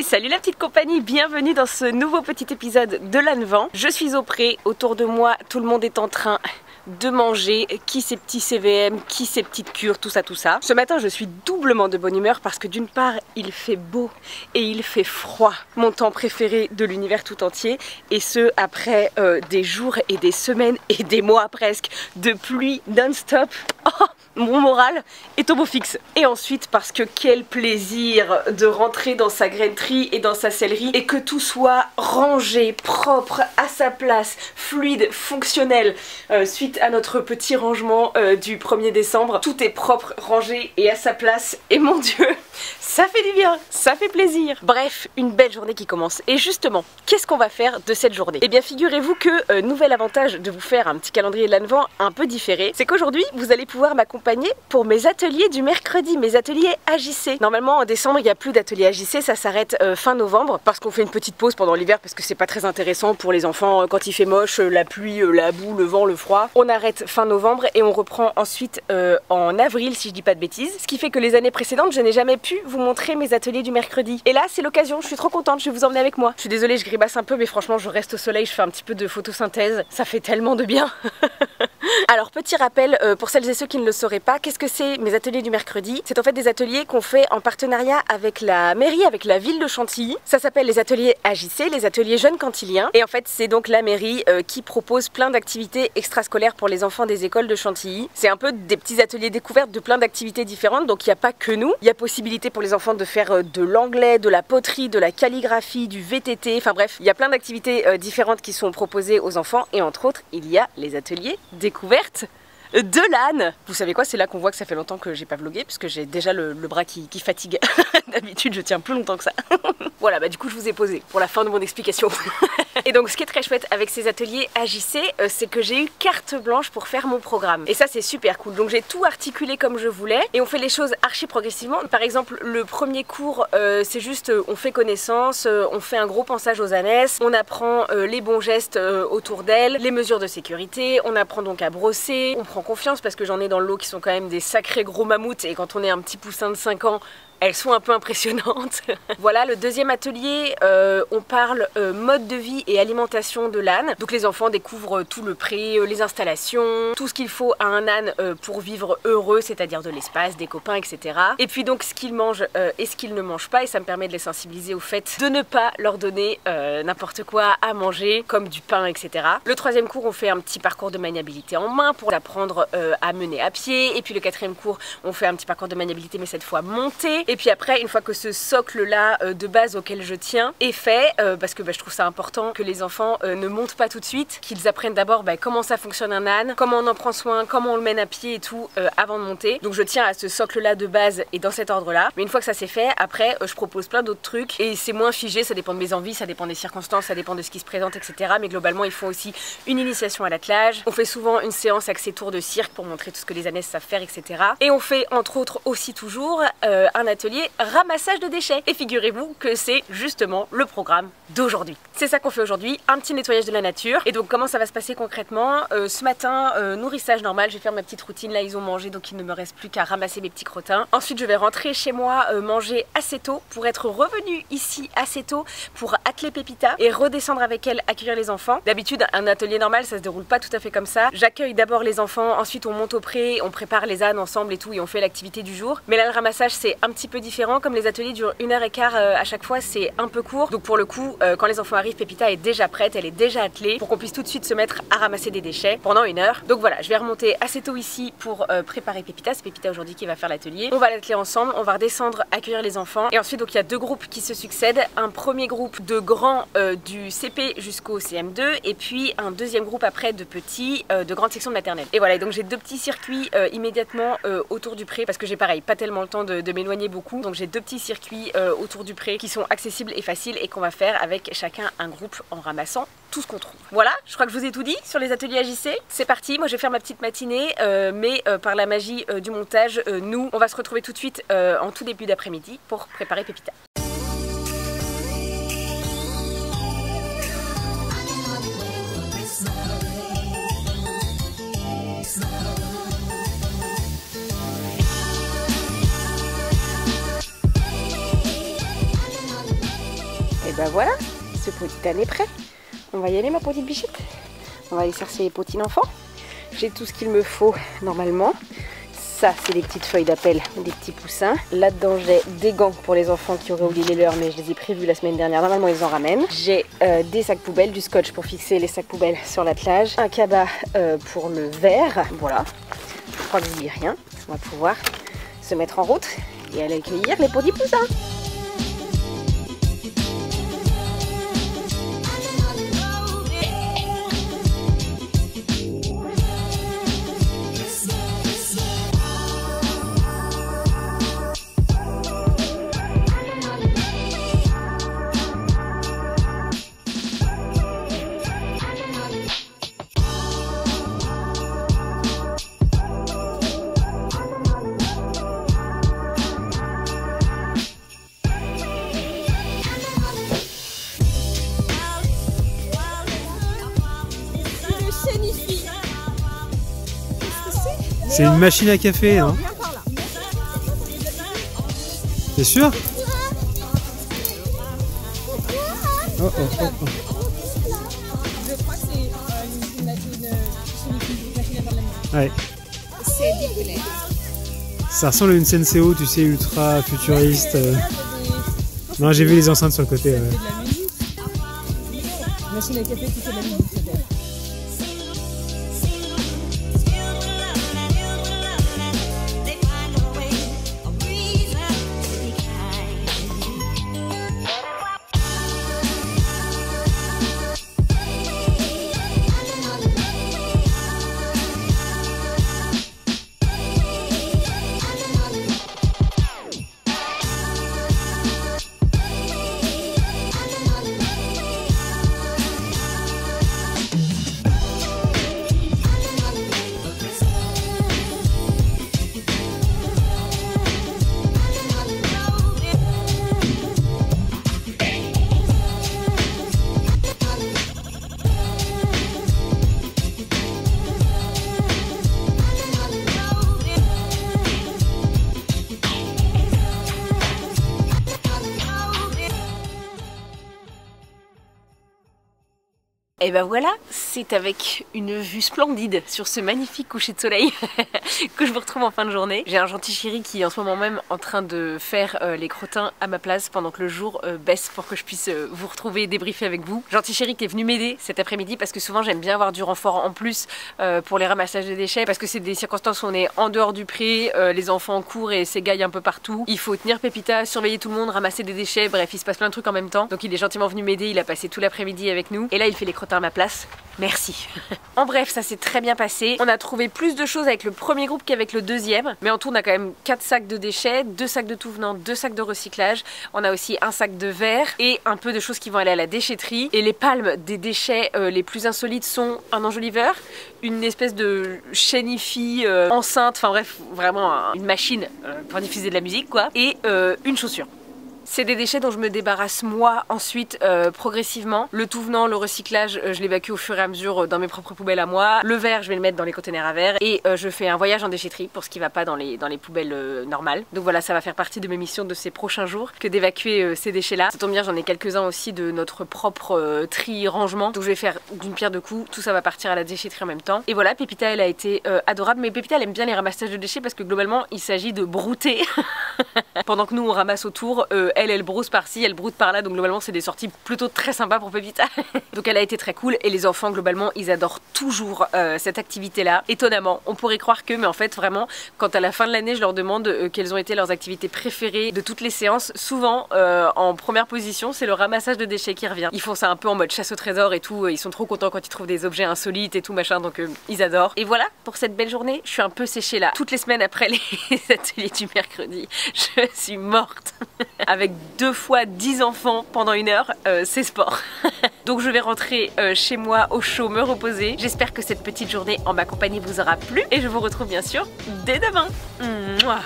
Salut la petite compagnie, bienvenue dans ce nouveau petit épisode de Lanvin. Je suis au pré, autour de moi tout le monde est en train de manger, qui ses petits CVM, qui ses petites cures, tout ça tout ça. Ce matin je suis doublement de bonne humeur parce que d'une part il fait beau et il fait froid, mon temps préféré de l'univers tout entier, et ce après des jours et des semaines et des mois presque de pluie non-stop. Oh, mon moral est au beau fixe. Et ensuite parce que quel plaisir de rentrer dans sa grainerie et dans sa sellerie et que tout soit rangé, propre, à sa place, fluide, fonctionnel. Suite à notre petit rangement du 1er décembre, tout est propre, rangé et à sa place, et mon Dieu, ça fait du bien, ça fait plaisir. Bref, une belle journée qui commence. Et justement, qu'est-ce qu'on va faire de cette journée? Eh bien figurez-vous que nouvel avantage de vous faire un petit calendrier de Lanvin un peu différé, c'est qu'aujourd'hui vous allez pouvoir m'accompagner pour mes ateliers du mercredi, mes ateliers AJC. Normalement en décembre il n'y a plus d'ateliers AJC, ça s'arrête fin novembre parce qu'on fait une petite pause pendant l'hiver parce que c'est pas très intéressant pour les enfants quand il fait moche, la pluie, la boue, le vent, le froid. On arrête fin novembre et on reprend ensuite en avril si je dis pas de bêtises. Ce qui fait que les années précédentes je n'ai jamais pu vous montrer mes ateliers du mercredi. Et là c'est l'occasion, je suis trop contente, je vais vous emmener avec moi. Je suis désolée, je grimace un peu mais franchement je reste au soleil, je fais un petit peu de photosynthèse, ça fait tellement de bien. Alors petit rappel pour celles et ceux qui ne le sauraient pas, qu'est-ce que c'est mes ateliers du mercredi? C'est en fait des ateliers qu'on fait en partenariat avec la mairie, avec la ville de Chantilly. Ça s'appelle les ateliers AJC, les ateliers jeunes cantiliens. Et en fait c'est donc la mairie qui propose plein d'activités extrascolaires pour les enfants des écoles de Chantilly. C'est un peu des petits ateliers découvertes de plein d'activités différentes, donc il n'y a pas que nous. Il y a possibilité pour les enfants de faire de l'anglais, de la poterie, de la calligraphie, du VTT, enfin bref, il y a plein d'activités différentes qui sont proposées aux enfants et entre autres il y a les ateliers découvertes de l'âne. Vous savez quoi, c'est là qu'on voit que ça fait longtemps que j'ai pas vlogué puisque j'ai déjà le bras qui fatigue. D'habitude je tiens plus longtemps que ça. Voilà, bah du coup je vous ai posé pour la fin de mon explication. Et donc ce qui est très chouette avec ces ateliers AJC, c'est que j'ai eu carte blanche pour faire mon programme. Et ça c'est super cool. Donc j'ai tout articulé comme je voulais et on fait les choses archi progressivement. Par exemple le premier cours c'est juste on fait connaissance, on fait un gros pansage aux ânesses, on apprend les bons gestes autour d'elles, les mesures de sécurité, on apprend donc à brosser, on prend confiance parce que j'en ai dans le lot qui sont quand même des sacrés gros mammouths et quand on est un petit poussin de 5 ans, elles sont un peu impressionnantes. Voilà, le deuxième atelier, on parle mode de vie et alimentation de l'âne. Donc les enfants découvrent tout le pré, les installations, tout ce qu'il faut à un âne pour vivre heureux, c'est-à-dire de l'espace, des copains, etc. Et puis donc ce qu'ils mangent et ce qu'ils ne mangent pas, et ça me permet de les sensibiliser au fait de ne pas leur donner n'importe quoi à manger, comme du pain, etc. Le troisième cours, on fait un petit parcours de maniabilité en main pour apprendre à mener à pied. Et puis le quatrième cours, on fait un petit parcours de maniabilité mais cette fois monté. Et puis après, une fois que ce socle-là de base auquel je tiens est fait, parce que je trouve ça important que les enfants ne montent pas tout de suite, qu'ils apprennent d'abord comment ça fonctionne un âne, comment on en prend soin, comment on le mène à pied et tout avant de monter. Donc je tiens à ce socle-là de base et dans cet ordre-là. Mais une fois que ça c'est fait, après je propose plein d'autres trucs et c'est moins figé, ça dépend de mes envies, ça dépend des circonstances, ça dépend de ce qui se présente, etc. Mais globalement, ils font aussi une initiation à l'attelage. On fait souvent une séance axée tour de cirque pour montrer tout ce que les ânesses savent faire, etc. Et on fait entre autres aussi toujours un atelier ramassage de déchets. Et figurez-vous que c'est justement le programme d'aujourd'hui. C'est ça qu'on fait aujourd'hui, un petit nettoyage de la nature. Et donc comment ça va se passer concrètement? Ce matin, nourrissage normal, je vais faire ma petite routine, là ils ont mangé donc il ne me reste plus qu'à ramasser mes petits crottins. Ensuite je vais rentrer chez moi manger assez tôt pour être revenue ici assez tôt pour atteler Pépita et redescendre avec elle accueillir les enfants. D'habitude un atelier normal ça se déroule pas tout à fait comme ça. J'accueille d'abord les enfants, ensuite on monte au pré, on prépare les ânes ensemble et tout et on fait l'activité du jour. Mais là le ramassage c'est un petit peu différent, comme les ateliers durent 1h15 à chaque fois, c'est un peu court. Donc pour le coup, quand les enfants arrivent, Pépita est déjà prête, elle est déjà attelée pour qu'on puisse tout de suite se mettre à ramasser des déchets pendant 1 heure. Donc voilà, je vais remonter assez tôt ici pour préparer Pépita. C'est Pépita aujourd'hui qui va faire l'atelier. On va l'atteler ensemble, on va redescendre accueillir les enfants. Et ensuite donc il y a deux groupes qui se succèdent. Un premier groupe de grands du CP jusqu'au CM2 et puis un deuxième groupe après de petits de grande section de maternelle. Et voilà, et donc j'ai deux petits circuits immédiatement autour du pré parce que j'ai pareil, pas tellement le temps de m'éloigner beaucoup. Donc j'ai deux petits circuits autour du pré qui sont accessibles et faciles et qu'on va faire avec chacun un groupe en ramassant tout ce qu'on trouve. Voilà, je crois que je vous ai tout dit sur les ateliers AJC. C'est parti, moi je vais faire ma petite matinée mais par la magie du montage, nous on va se retrouver tout de suite en tout début d'après-midi pour préparer Pépita. voilà, ce petit âne est prêt. On va y aller ma petite bichette. On va aller chercher les potines enfants. J'ai tout ce qu'il me faut normalement. Ça, c'est des petites feuilles d'appel, des petits poussins. Là-dedans, j'ai des gants pour les enfants qui auraient oublié les leurs, mais je les ai prévus la semaine dernière. Normalement, ils en ramènent. J'ai des sacs poubelles, du scotch pour fixer les sacs poubelles sur l'attelage. Un cabas pour le verre. Voilà. Je crois que je dis rien. On va pouvoir se mettre en route et aller accueillir les petits poussins. C'est une machine à café, hein. T'es sûr? Oh, oh, oh, oh. Je crois que c'est une machine à faire de la musique. Ouais. C'est dégueulasse. Ça ressemble à une Senseo, tu sais, ultra futuriste. Non, j'ai vu les enceintes sur le côté. Ouais. C'est de la musique. Machine à café qui fait de la musique. Et ben voilà, c'est avec une vue splendide sur ce magnifique coucher de soleil que je vous retrouve en fin de journée. J'ai un gentil chéri qui est en ce moment même en train de faire les crottins à ma place pendant que le jour baisse pour que je puisse vous retrouver et débriefer avec vous. Gentil chéri qui est venu m'aider cet après-midi parce que souvent j'aime bien avoir du renfort en plus pour les ramassages de déchets parce que c'est des circonstances où on est en dehors du pré, les enfants courent et s'égaillent un peu partout. Il faut tenir Pépita, surveiller tout le monde, ramasser des déchets, bref il se passe plein de trucs en même temps. Donc il est gentiment venu m'aider, il a passé tout l'après-midi avec nous et là il fait les crottins à ma place. Merci. En bref, ça s'est très bien passé. On a trouvé plus de choses avec le premier groupe qu'avec le deuxième. Mais en tout, on a quand même 4 sacs de déchets, 2 sacs de tout venant, 2 sacs de recyclage. On a aussi un sac de verre et un peu de choses qui vont aller à la déchetterie. Et les palmes des déchets les plus insolites sont un enjoliveur, une espèce de chaîne-hi-fi enceinte, enfin bref, vraiment une machine pour diffuser de la musique quoi, et une chaussure. C'est des déchets dont je me débarrasse moi ensuite progressivement. Le tout venant, le recyclage, je l'évacue au fur et à mesure dans mes propres poubelles à moi. Le verre, je vais le mettre dans les containers à verre. Et je fais un voyage en déchetterie pour ce qui va pas dans les poubelles normales. Donc voilà, ça va faire partie de mes missions de ces prochains jours que d'évacuer ces déchets-là. Ça tombe bien, j'en ai quelques-uns aussi de notre propre tri-rangement. Donc je vais faire d'une pierre deux coups. Tout ça va partir à la déchetterie en même temps. Et voilà, Pépita, elle a été adorable. Mais Pépita, elle aime bien les ramassages de déchets parce que globalement, il s'agit de brouter. Pendant que nous, on ramasse autour, elle brousse par-ci, elle broute par-là, donc globalement c'est des sorties plutôt très sympas pour Pépita. Donc elle a été très cool et les enfants globalement ils adorent toujours cette activité là. Étonnamment, on pourrait croire que, mais en fait vraiment quand à la fin de l'année je leur demande quelles ont été leurs activités préférées de toutes les séances, souvent en première position c'est le ramassage de déchets qui revient. Ils font ça un peu en mode chasse au trésor et tout, ils sont trop contents quand ils trouvent des objets insolites et tout machin, donc ils adorent. Et voilà pour cette belle journée, je suis un peu séchée là. Toutes les semaines après les ateliers du mercredi, je suis morte. Avec 2 fois 10 enfants pendant 1 heure, c'est sport. Donc je vais rentrer chez moi au chaud, me reposer. J'espère que cette petite journée en ma compagnie vous aura plu et je vous retrouve bien sûr dès demain. Mouah.